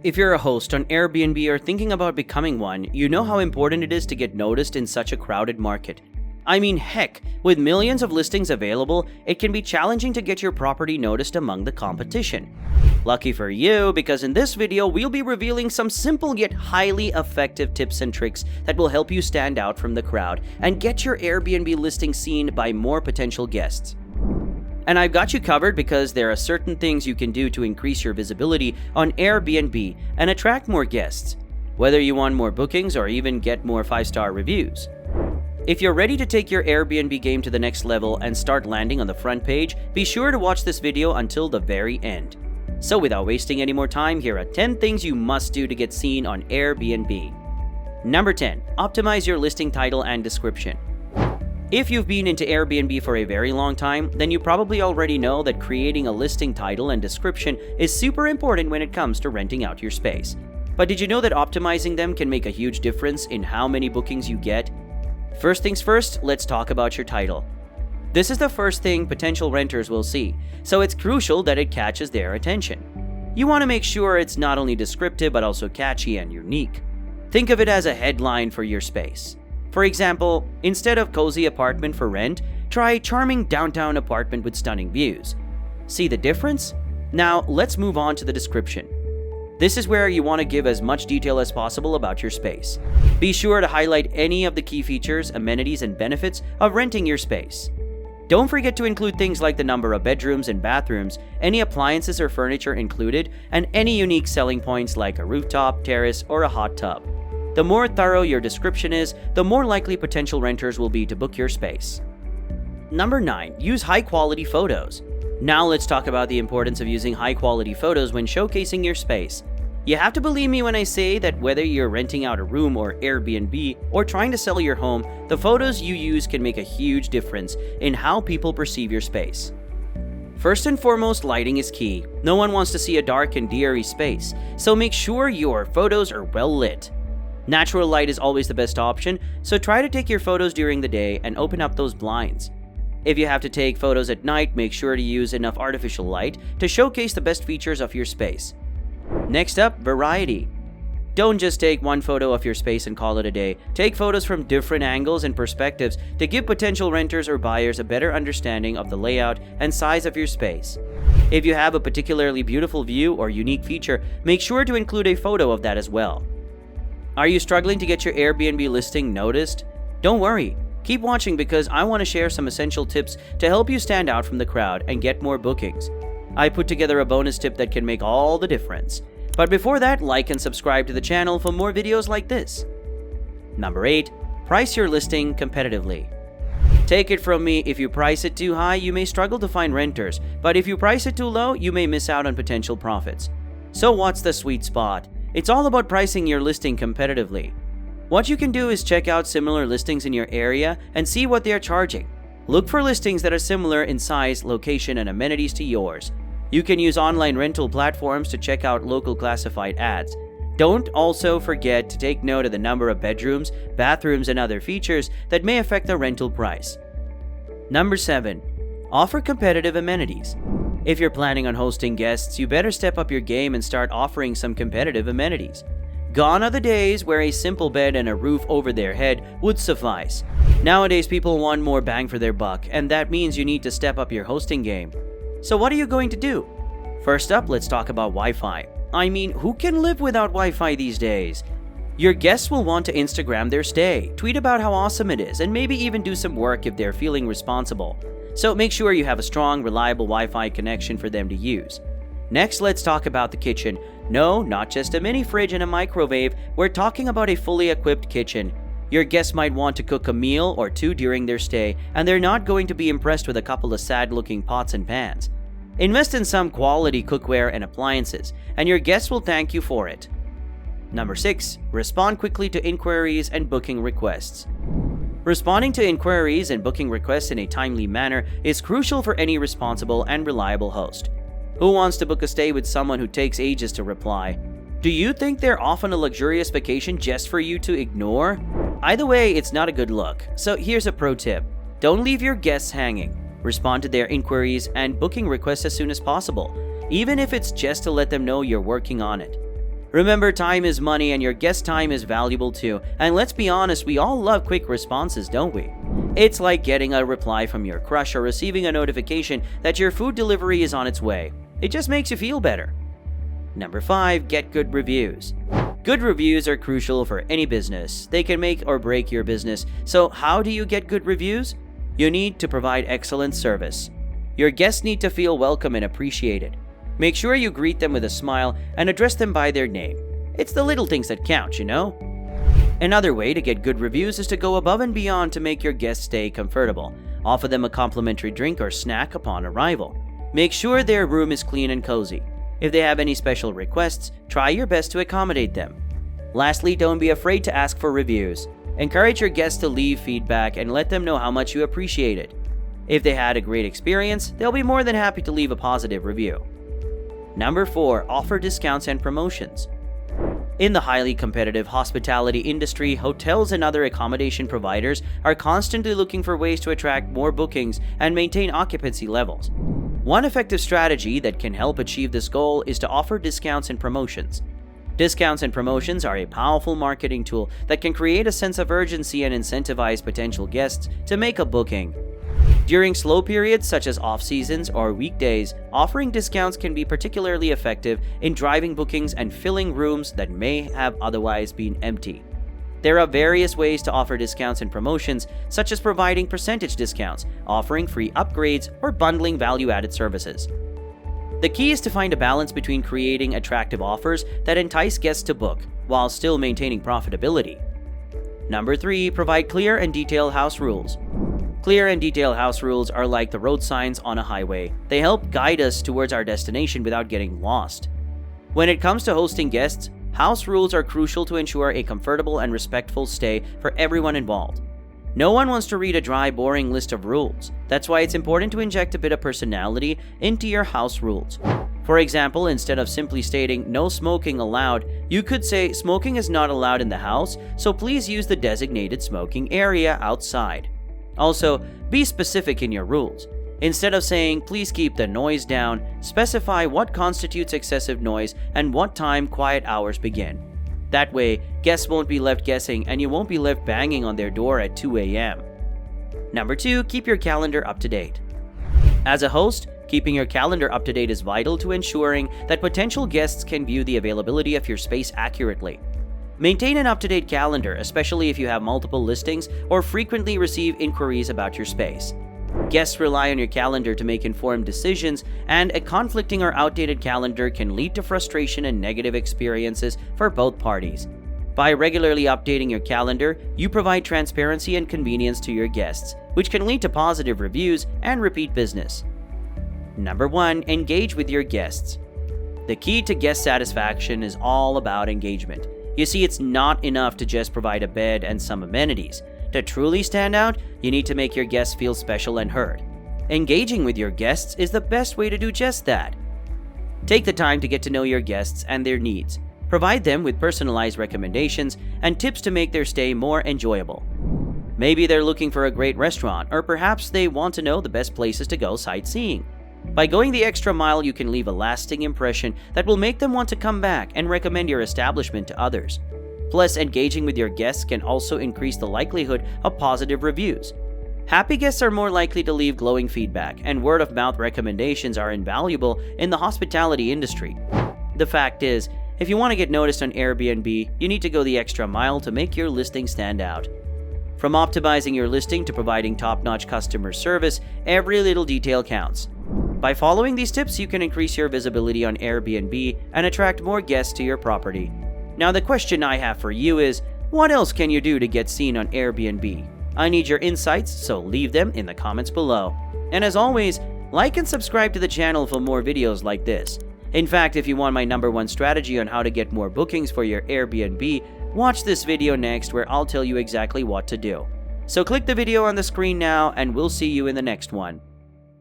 If you're a host on Airbnb or thinking about becoming one, you know how important it is to get noticed in such a crowded market. I mean, heck, with millions of listings available, it can be challenging to get your property noticed among the competition. Lucky for you, because in this video, we'll be revealing some simple yet highly effective tips and tricks that will help you stand out from the crowd and get your Airbnb listing seen by more potential guests. And I've got you covered because there are certain things you can do to increase your visibility on Airbnb and attract more guests, whether you want more bookings or even get more 5-star reviews. If you're ready to take your Airbnb game to the next level and start landing on the front page, be sure to watch this video until the very end. So without wasting any more time, here are 10 things you must do to get seen on Airbnb. Number 10. Optimize your listing title and description. If you've been into Airbnb for a very long time, then you probably already know that creating a listing title and description is super important when it comes to renting out your space. But did you know that optimizing them can make a huge difference in how many bookings you get? First things first, let's talk about your title. This is the first thing potential renters will see, so it's crucial that it catches their attention. You want to make sure it's not only descriptive but also catchy and unique. Think of it as a headline for your space. For example, instead of cozy apartment for rent, try charming downtown apartment with stunning views. See the difference? Now, let's move on to the description. This is where you want to give as much detail as possible about your space. Be sure to highlight any of the key features, amenities, and benefits of renting your space. Don't forget to include things like the number of bedrooms and bathrooms, any appliances or furniture included, and any unique selling points like a rooftop, terrace, or a hot tub. The more thorough your description is, the more likely potential renters will be to book your space. Number 9. Use high-quality photos. Now let's talk about the importance of using high-quality photos when showcasing your space. You have to believe me when I say that whether you're renting out a room or Airbnb or trying to sell your home, the photos you use can make a huge difference in how people perceive your space. First and foremost, lighting is key. No one wants to see a dark and dreary space, so make sure your photos are well lit. Natural light is always the best option, so try to take your photos during the day and open up those blinds. If you have to take photos at night, make sure to use enough artificial light to showcase the best features of your space. Next up, variety. Don't just take one photo of your space and call it a day. Take photos from different angles and perspectives to give potential renters or buyers a better understanding of the layout and size of your space. If you have a particularly beautiful view or unique feature, make sure to include a photo of that as well. Are you struggling to get your Airbnb listing noticed? Don't worry. Keep watching because I want to share some essential tips to help you stand out from the crowd and get more bookings. I put together a bonus tip that can make all the difference. But before that, like and subscribe to the channel for more videos like this. Number 8. Price your listing competitively. Take it from me, if you price it too high, you may struggle to find renters, but if you price it too low, you may miss out on potential profits. So what's the sweet spot? It's all about pricing your listing competitively. What you can do is check out similar listings in your area and see what they are charging. Look for listings that are similar in size, location, and amenities to yours. You can use online rental platforms to check out local classified ads. Don't also forget to take note of the number of bedrooms, bathrooms, and other features that may affect the rental price. Number 7. Offer competitive amenities. If you're planning on hosting guests, you better step up your game and start offering some competitive amenities. Gone are the days where a simple bed and a roof over their head would suffice. Nowadays, people want more bang for their buck, and that means you need to step up your hosting game. So what are you going to do? First up, let's talk about Wi-Fi. I mean, who can live without Wi-Fi these days? Your guests will want to Instagram their stay, tweet about how awesome it is, and maybe even do some work if they're feeling responsible. So make sure you have a strong, reliable Wi-Fi connection for them to use. Next, let's talk about the kitchen. No, not just a mini fridge and a microwave. We're talking about a fully equipped kitchen. Your guests might want to cook a meal or two during their stay, and they're not going to be impressed with a couple of sad-looking pots and pans. Invest in some quality cookware and appliances, and your guests will thank you for it. Number 6. Respond quickly to inquiries and booking requests. Responding to inquiries and booking requests in a timely manner is crucial for any responsible and reliable host. Who wants to book a stay with someone who takes ages to reply? Do you think they're off on a luxurious vacation just for you to ignore? Either way, it's not a good look. So here's a pro tip. Don't leave your guests hanging. Respond to their inquiries and booking requests as soon as possible, even if it's just to let them know you're working on it. Remember, time is money and your guest time is valuable too. And let's be honest, we all love quick responses, don't we? It's like getting a reply from your crush or receiving a notification that your food delivery is on its way. It just makes you feel better. Number 5, get good reviews. Good reviews are crucial for any business. They can make or break your business. So how do you get good reviews? You need to provide excellent service. Your guests need to feel welcome and appreciated. Make sure you greet them with a smile and address them by their name. It's the little things that count, you know? Another way to get good reviews is to go above and beyond to make your guests stay comfortable. Offer them a complimentary drink or snack upon arrival. Make sure their room is clean and cozy. If they have any special requests, try your best to accommodate them. Lastly, don't be afraid to ask for reviews. Encourage your guests to leave feedback and let them know how much you appreciate it. If they had a great experience, they'll be more than happy to leave a positive review. Number 4, offer discounts and promotions. In the highly competitive hospitality industry, hotels and other accommodation providers are constantly looking for ways to attract more bookings and maintain occupancy levels. One effective strategy that can help achieve this goal is to offer discounts and promotions. Discounts and promotions are a powerful marketing tool that can create a sense of urgency and incentivize potential guests to make a booking. During slow periods such as off-seasons or weekdays, offering discounts can be particularly effective in driving bookings and filling rooms that may have otherwise been empty. There are various ways to offer discounts and promotions, such as providing percentage discounts, offering free upgrades, or bundling value-added services. The key is to find a balance between creating attractive offers that entice guests to book, while still maintaining profitability. Number 3, provide clear and detailed house rules. Clear and detailed house rules are like the road signs on a highway. They help guide us towards our destination without getting lost. When it comes to hosting guests, house rules are crucial to ensure a comfortable and respectful stay for everyone involved. No one wants to read a dry, boring list of rules. That's why it's important to inject a bit of personality into your house rules. For example, instead of simply stating "no smoking allowed," you could say "smoking is not allowed in the house, so please use the designated smoking area outside." Also, be specific in your rules. Instead of saying "please keep the noise down," specify what constitutes excessive noise and what time quiet hours begin. That way, guests won't be left guessing and you won't be left banging on their door at 2 a.m. Number 2, keep your calendar up to date. As a host, keeping your calendar up to date is vital to ensuring that potential guests can view the availability of your space accurately. Maintain an up-to-date calendar, especially if you have multiple listings or frequently receive inquiries about your space. Guests rely on your calendar to make informed decisions, and a conflicting or outdated calendar can lead to frustration and negative experiences for both parties. By regularly updating your calendar, you provide transparency and convenience to your guests, which can lead to positive reviews and repeat business. Number 1, engage with your guests. The key to guest satisfaction is all about engagement. You see, it's not enough to just provide a bed and some amenities. To truly stand out, you need to make your guests feel special and heard. Engaging with your guests is the best way to do just that. Take the time to get to know your guests and their needs. Provide them with personalized recommendations and tips to make their stay more enjoyable. Maybe they're looking for a great restaurant, or perhaps they want to know the best places to go sightseeing. By going the extra mile, you can leave a lasting impression that will make them want to come back and recommend your establishment to others. Plus, engaging with your guests can also increase the likelihood of positive reviews. Happy guests are more likely to leave glowing feedback, and word-of-mouth recommendations are invaluable in the hospitality industry. The fact is, if you want to get noticed on Airbnb, you need to go the extra mile to make your listing stand out. From optimizing your listing to providing top-notch customer service, every little detail counts. By following these tips, you can increase your visibility on Airbnb and attract more guests to your property. Now, the question I have for you is, what else can you do to get seen on Airbnb? I need your insights, so leave them in the comments below. And as always, like and subscribe to the channel for more videos like this. In fact, if you want my number 1 strategy on how to get more bookings for your Airbnb, watch this video next where I'll tell you exactly what to do. So click the video on the screen now, and we'll see you in the next one.